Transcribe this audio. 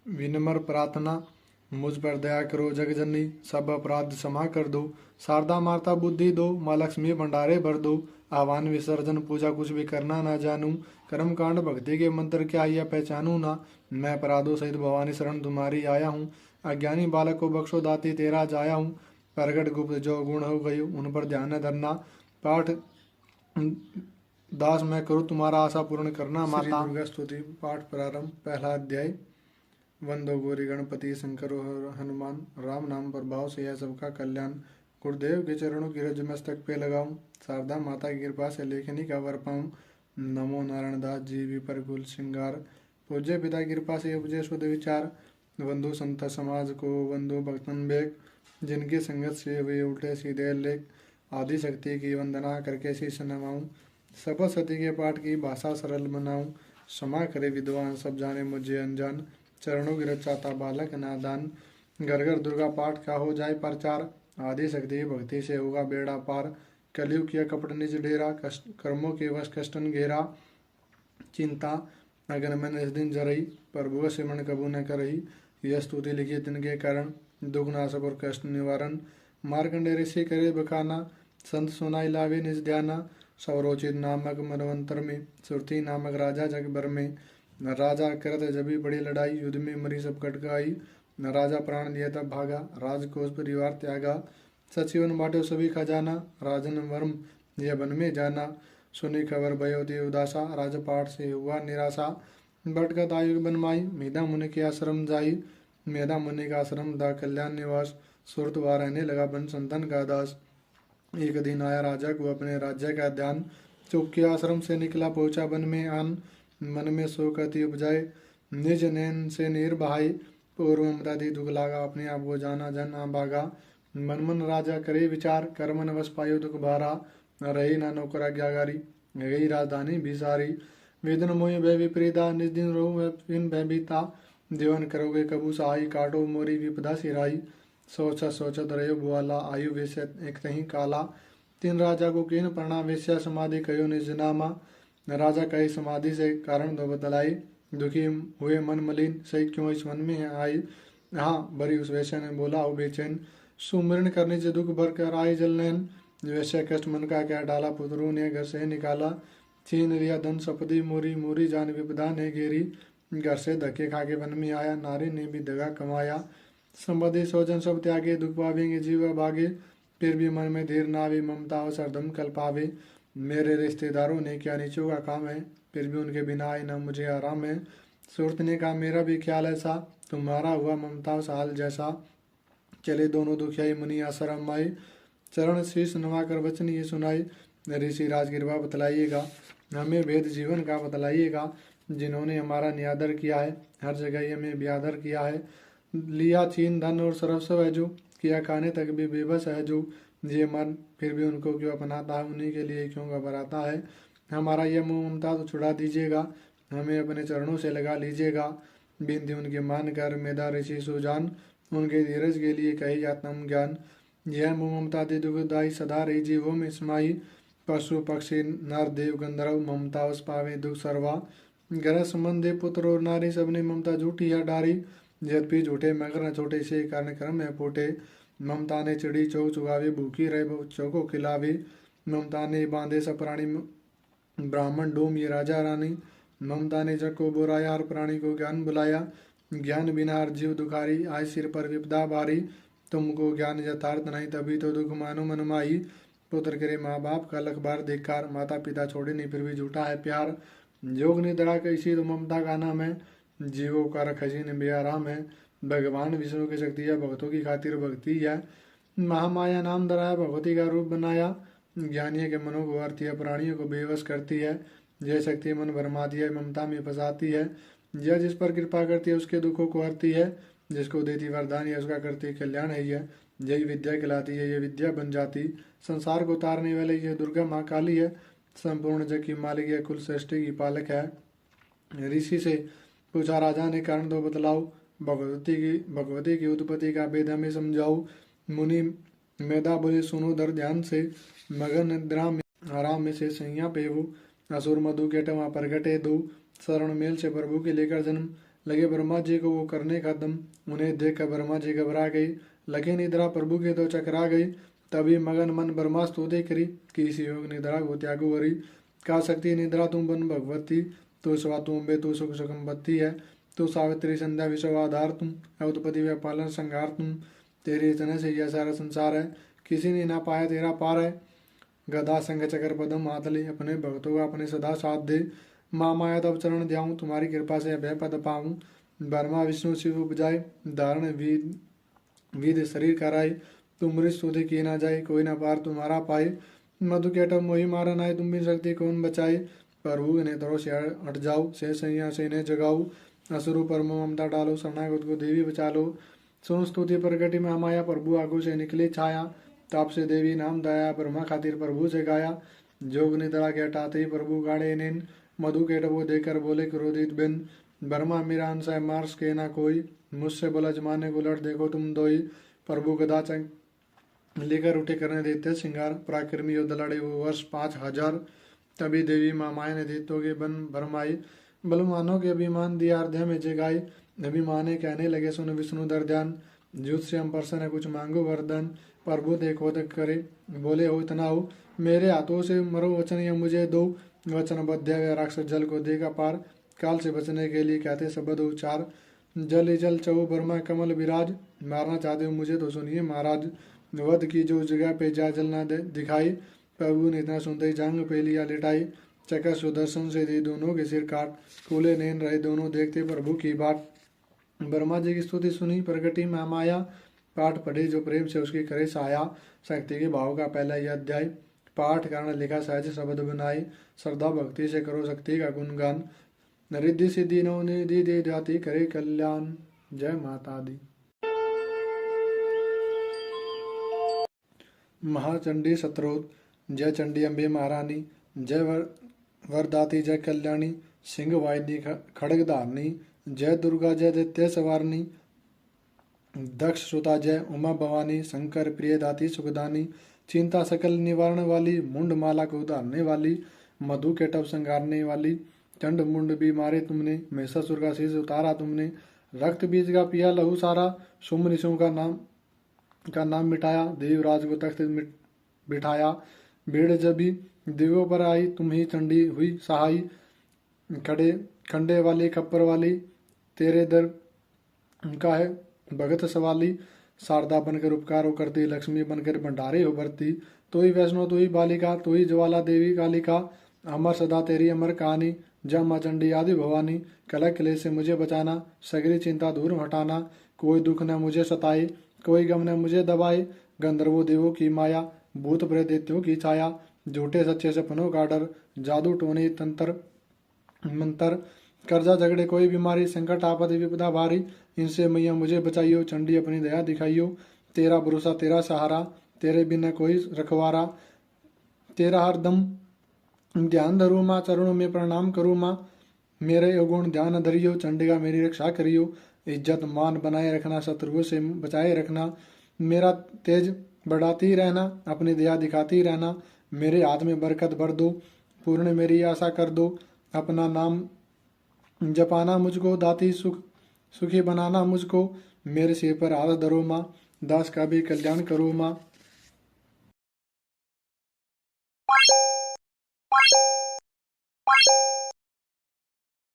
विनम्र प्रार्थना, मुझ पर दया करो जगजननी, सब अपराध क्षमा कर दो। शारदा माता बुद्धि दो, माँ लक्ष्मी भंडारे भर दो। आह्वान विसर्जन पूजा कुछ भी करना ना जानूं, कर्म कांड भक्ति के मंत्र क्या यह पहचानूं ना। मैं अपराधों सहित भवानी शरण तुम्हारी आया हूँ, अज्ञानी बालक को बख्शो दाती तेरा जाया हूँ। प्रगट गुप्त जो गुण हो गई उन पर ध्यान न धरना, पाठ दास मैं करूँ तुम्हारा आशा पूर्ण करना माता। श्री दुर्गा स्तुति पाठ प्रारंभ। पहला अध्याय। वंदो गौरी गणपति शंकर हनुमान, राम नाम प्रभाव से यह सबका कल्याण। गुरुदेव के चरणों की रज मस्तक पे लगाऊं, शारदा माता की कृपा से लेखनी का वर पाऊं। नमो नारायण दास जी विपर कुल श्रृंगार, पूज्य पिता की कृपा से उपजे शुद्ध विचार। वंदो संत समाज को वंदो भक्तन बेग, जिनकी संगत से वे उल्टे सीधे लेख। आदि शक्ति की वंदना करके शीश नवाऊं, शपथ सती के पाठ की भाषा सरल बनाऊं। क्षमा करे विद्वान सब जाने मुझे अनजान, चरणों की रचाता बालक नादान। घर घर दुर्गा पाठ का हो जाए प्रचार, आदि शक्ति भक्ति से होगा बेड़ा पार। कलयुग किया कपट निज डेरा, कष्ट कर्मों के वश कष्टन घेरा। चिंता अगन मन इस दिन जरई, प्रभु से मन कबू न करही। यह स्तुति लिखी तिनके कारण, दुख नाशक और कष्ट निवारण। मार्कंडे ऋषि करे बखाना, संत सुनाई लावे निज ध्याना। सौरोचित नामक मनवंतर में, सुरती नामक राजा जग भर में। राजा करत जबी बड़ी लड़ाई, युद्ध में मरी सब कटकाई। राजा प्राण दिया तब भागा, राजकोष परिवार त्यागा। सचिवन बांटे सभी खजाना, राजन वर्म यह वन में जाना। सुनी खबर भयोति उदासा, राजपाट से हुआ निराशा। बटगत आयु बनमाई, मेधा मुनि के आश्रम जाई। मेधा मुनि का आश्रम दा कल्याण निवास, सुरत वहाँ रहने लगा बन संतन का दास। एक दिन आया राजा को अपने राज्य का ध्यान, चुप के आश्रम से निकला पहुंचा वन में आन। मन में शोक अति उपजाए, निज नैन से नीर बहाई। पूर्व ममता दी दुख लागा, अपने आप को जाना जन आ भागा। मन मन राजा करे विचार, कर मन वश पायो दुख भारा। रही ना नौकर आज्ञाकारी, गई राजधानी भी सारी। वेदन मोह भय विपरीता, निज दिन रो इन भय बीता। जीवन करोगे कबू सहाय, काटो मोरी विपदा सिराई। सोचत सोचत रहो बुआला, आयु वेश्य एक तही काला। तीन राजा को कीन प्रणाम, वेश्या समाधि कहो निज नामा। राजा कहे समाधि से कारण दो बतलाई, दुखी हुए मन मलिन सही क्यों इस मन में आई। हाँ बरी उस वेश्या ने बोला हो बेचैन, सुमिरन करने से दुख भर कर आई जलनैन। वैश्य कष्ट मन का क्या डाला, पुत्रों ने घर से निकाला। छीन लिया धन सपदी मोरी, मोरी जान विपदा ने घेरी। घर से धक्के खा के वन में आया, नारी ने भी दगा कमाया। संबंधी स्वजन सब त्यागे, दुख पावेंगे जीव भागे। फिर भी मन में धीर ना आवे, ममता और सरदम कल पावे। मेरे रिश्तेदारों ने क्या नीचों का काम है, फिर भी उनके बिना आए ना मुझे आराम है। सूरत ने कहा मेरा भी ख्याल ऐसा, तुम्हारा हुआ ममता साल जैसा। चले दोनों दुखियाई मुनि आश्रम आए, चरण शीश नवाकर वचन ये सुनाई। ऋषि राज कृपा बतलाइएगा, हमें भेद जीवन का बतलाइएगा। जिन्होंने हमारा नियादर किया है, हर जगह हमें ब्यादर किया है। लिया छीन धन और सर्वस्व है जो, किया खाने तक भी बेबस है जो। ये मन फिर भी उनको क्यों अपनाता है, उन्हीं के लिए क्यों घबराता है। हमारा यह मोह ममता तो छुड़ा दीजिएगा, हमें अपने चरणों से लगा लीजिएगा। बिंदी उनके मान कर मेधा ऋषि सुजान, उनके धीरज के लिए कही आत्म ज्ञान। यह मोह ममता दे दुखदाई, सदा रही जीवों में समाई। पशु पक्षी नर देव गंधर्व, ममता उस पावे दुख सर्वा। ग्रह संबंधी पुत्र और नारी, सबने ममता झूठी है डारी। यद्यपि झूठे मगर न छोटे से कारण क्रम है फूटे। ममता ने चिड़ी चौक चुगावे, भूखी रहे बच्चों को खिलावे। ममता ने बांधे सब प्राणी, ब्राह्मण डोम ये राजा रानी। ममता ने जग को बोराया, हर प्राणी को ज्ञान बुलाया। ज्ञान बिना हर जीव दुखारी, आय सिर पर विपदा भारी। तुमको ज्ञान यथार्थ नहीं, तभी तो दुख मानो मन माही। पुत्र करे माँ बाप का लख बार धिक्कार, माता पिता छोड़े नहीं फिर भी झूठा है प्यार। योग निद्रा कैसी तो ममता का नाम है, जीवों का रखजीन बेआराम है। भगवान विष्णु की शक्ति है, भक्तों की खातिर भक्ति है। महामाया नाम धराया, भगवती का रूप बनाया। ज्ञानियों के मनों को हरती है, प्राणियों को बेवश करती है। यह शक्ति मन भरमाती है, ममता में फंसाती है। यह जिस पर कृपा करती है उसके दुखों को हरती है। जिसको देती वरदान है उसका करती कल्याण है यह। यही विद्या कहलाती है, यह विद्या बन जाती। संसार को तारने वाले यह दुर्गा माँ काली है। संपूर्ण जग की मालिक है, कुल सृष्टि की पालक है। ऋषि से पूछा राजा ने, कारण दो बतलाओ। भगवती की उत्पत्ति का भेद हमें समझाओ। मुनि मेधा बोले, सुनो दर ध्यान से। मगन निद्रा में आराम में से सैया पेवो। असुर मधु के टवा प्रगटे दो। शरण मेल से प्रभु के लेकर जन्म, लगे ब्रह्मा जी को वो करने का दम। उन्हें देख कर ब्रह्मा जी घबरा गई, लगे निद्रा प्रभु के तो चकरा गई। तभी मगन मन ब्रह्मा स्तुति करी, किसी योग निद्रा को त्यागो वरी। का शक्ति निद्रा तुम बन भगवती, तो स्वा तुम बे तो सुख सुखमबत्ती है। तो सावित्री संध्या विश्वाधार तुम, अवतपति व पालन संहार तुम। तेरे इतने से यह सारा संसार है, किसी ने ना पाया तेरा पार है। गदा संग चकर पदम हाथ ले, अपने भक्तों का अपने सदा साथ दे। माँ माया तब चरण ध्याऊं, तुम्हारी कृपा से अभय पद पाऊं। ब्रह्मा विष्णु शिव उपजाए, धारण विध शरीर कराए। तुम स्तुति की ना जाए, कोई ना पार तुम्हारा पाए। मधु केटव मोहि मारा नाय, तुम भी शक्ति कौन बचाए। प्रभु इन्हें तरो से हट जाओ, से सैया से इन्हें जगाओ। असुरु पर ममता डालो, शरणागत को देवी बचा लो। सुन स्तुति प्रगति में माया, प्रभु आगू से निकली छाया। ताप से देवी नाम दाया, ब्रह्मा खातिर प्रभु से गाया। जोग निद्रा के हटाते ही प्रभु गाड़े नेन, मधु केटव देकर बोले क्रोधित बिन। ब्रह्मा मेरा अंश है मार्स के ना कोई, मुझसे बोला जमाने को लड़ देखो तुम दोई। प्रभु गदा लेकर उठे करने देते श्रृंगार, पराक्रमी युद्ध लड़े वो वर्ष 5000। तभी देवी माँ माया ने दैत्यों के बन भरमाई, बलवानों के अभिमान दिया हृदय में जगाई। अभिमाने कहने लगे सुन विष्णु दर ध्यान, जुत से हम प्रसन्न है कुछ मांगो वरदान। प्रभु देखो तक करे, बोले हो इतना हो, मेरे हाथों से मरो वचन या मुझे दो। वचन बद्ध राक्षस जल को देगा पार, काल से बचने के लिए कहते शब्द उच्चार। जल ही जल चौ ब्रह्मा कमल विराज, मारना चाहते हो मुझे तो सुनिए महाराज। वध की जो जगह पे जा जल ना दिखाई, प्रभु ने इतना सुनते ही जांग पे लिया लिटाई। चकर सुदर्शन से दी दोनों के सिर काट, खुले नैन रहे दोनों देखते प्रभु की बाट। ब्रह्मा जी की स्तुति सुनी प्रगति में माया, पाठ पढ़े जो प्रेम से उसकी करे साया। शक्ति के भाव का पहला यह अध्याय, पाठ कारण लिखा सहज शब्द बनाई। श्रद्धा भक्ति से करो शक्ति का गुणगान, रिद्धि सिद्धि नौ निधि दे जाति करे कल्याण। जय माता दी। महाचंडी सत्रोत, जय चंडी अम्बे महारानी। जय वरदाती जय कल्याणी, सिंह वाहिनी खड़ग धारनी। जय दुर्गा जय दैत्य सवारनी, दक्ष सुता जय उमा भवानी। शंकर प्रिय दाती सुखदानी, चिंता सकल निवारण वाली। मुंड माला को उतारने वाली, मधु केटव संगारने वाली। चंड मुंड भी मारे तुमने, महिषासुर का शीश उतारा तुमने। रक्त बीज का पिया लहू सारा, शुंभ निशुंभ का नाम मिटाया। देवराज को तख्त बिठाया, भीड़ जबी देवों पर आई। तुम ही चंडी हुई सहाय, खंडे वाली खप्पर वाली। तेरे दर का है भगत सवाली। शारदा बनकर उपकार करती, लक्ष्मी बनकर भंडारे हो भरती। तो ही वैष्णो तो ही बालिका, तो ही ज्वाला देवी कालिका। अमर सदा तेरी अमर कहानी, जय माँ चंडी आदि भवानी। कलह क्लेश से मुझे बचाना, सगरी चिंता दूर हटाना। कोई दुख न मुझे सताए, कोई गम न मुझे दबाए। गंधर्वों देवों की माया, भूत प्रेत दैत्यों की छाया। झूठे सच्चे सपनों का डर, जादू टोने तंत्र मंत्र। कर्जा झगड़े कोई बीमारी, संकट आपद विपदा भारी। इनसे मैया मुझे बचाइयो, चंडी अपनी दया दिखाइयो। तेरा भरोसा तेरा सहारा, तेरे बिना कोई रखवारा। तेरा हर दम ध्यान धरू माँ, चरणों में प्रणाम करूँ माँ। मेरे अवगुण ध्यान धरियो, चंडिका मेरी रक्षा करियो। इज्जत मान बनाए रखना, शत्रुओं से बचाए रखना। मेरा तेज बढ़ाती रहना, अपनी दया दिखाती रहना। मेरे हाथ में बरकत भर दो, पूर्ण मेरी आशा कर दो। अपना नाम जपाना मुझको, दाती सुखी बनाना मुझको। मेरे सिर पर हाथ धरो माँ, दास का भी कल्याण करो माँ।